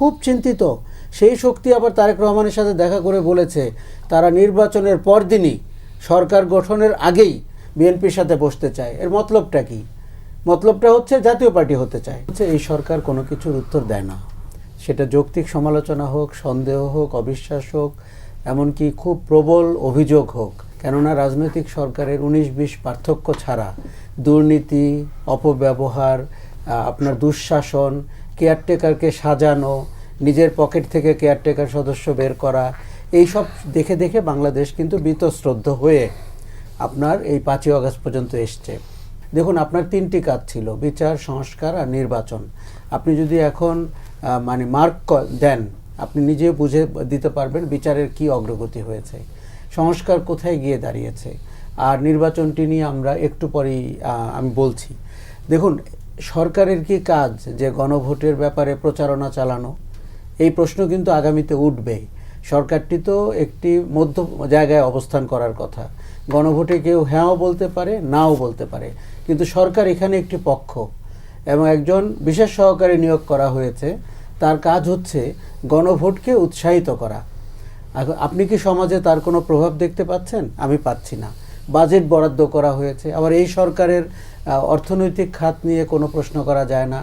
খুব চিন্তিত। সেই শক্তি আবার তারেক রহমানের সাথে দেখা করে বলেছে তারা নির্বাচনের পরদিনই সরকার গঠনের আগেই বিএনপির সাথে বসতে চায়। এর মতলবটা কি? মতলবটা হচ্ছে জাতীয় পার্টি হতে চায়। এই সরকার কোনো কিছুর উত্তর দেয় না, সেটা যৌক্তিক সমালোচনা হোক, সন্দেহ হোক, অবিশ্বাস হোক, এমনকি খুব প্রবল অভিযোগ হোক। কেননা রাজনৈতিক সরকারের 19-20 পার্থক্য ছাড়া দুর্নীতি, অপব্যবহার, আপনার দুঃশাসন, কেয়ারটেকারকে সাজানো, নিজের পকেট থেকে কেয়ারটেকার সদস্য বের করা, এই সব দেখে দেখে বাংলাদেশ কিন্তু বীতশ্রদ্ধ হয়ে আপনার এই 5ই আগস্ট পর্যন্ত এসছে। দেখুন, আপনার 3টি কাজ ছিল, বিচার, সংস্কার আর নির্বাচন। আপনি যদি এখন মানে মার্ক দেন, আপনি নিজেও বুঝে দিতে পারবেন বিচারের কি অগ্রগতি হয়েছে, সংস্কার কোথায় গিয়ে দাঁড়িয়েছে, আর নির্বাচনটি নিয়ে আমরা একটু পরেই আমি বলছি। দেখুন, সরকারের কি কাজ যে গণভোটের ব্যাপারে প্রচারণা চালানো? এই প্রশ্ন কিন্তু আগামীতে উঠবে। সরকারটি তো একটি মধ্য জায়গায় অবস্থান করার কথা। গণভোটে কেউ হ্যাঁও বলতে পারে, নাও বলতে পারে, কিন্তু সরকার এখানে একটি পক্ষ এবং একজন বিশেষ সহকারী নিয়োগ করা হয়েছে। তার কাজ হচ্ছে গণভোটকে উৎসাহিত করা। আপনি কি সমাজে তার কোনো প্রভাব দেখতে পাচ্ছেন? আমি পাচ্ছি না। বাজেট বরাদ্দ করা হয়েছে, আবার এই সরকারের অর্থনৈতিক খাত নিয়ে কোনো প্রশ্ন করা যায় না।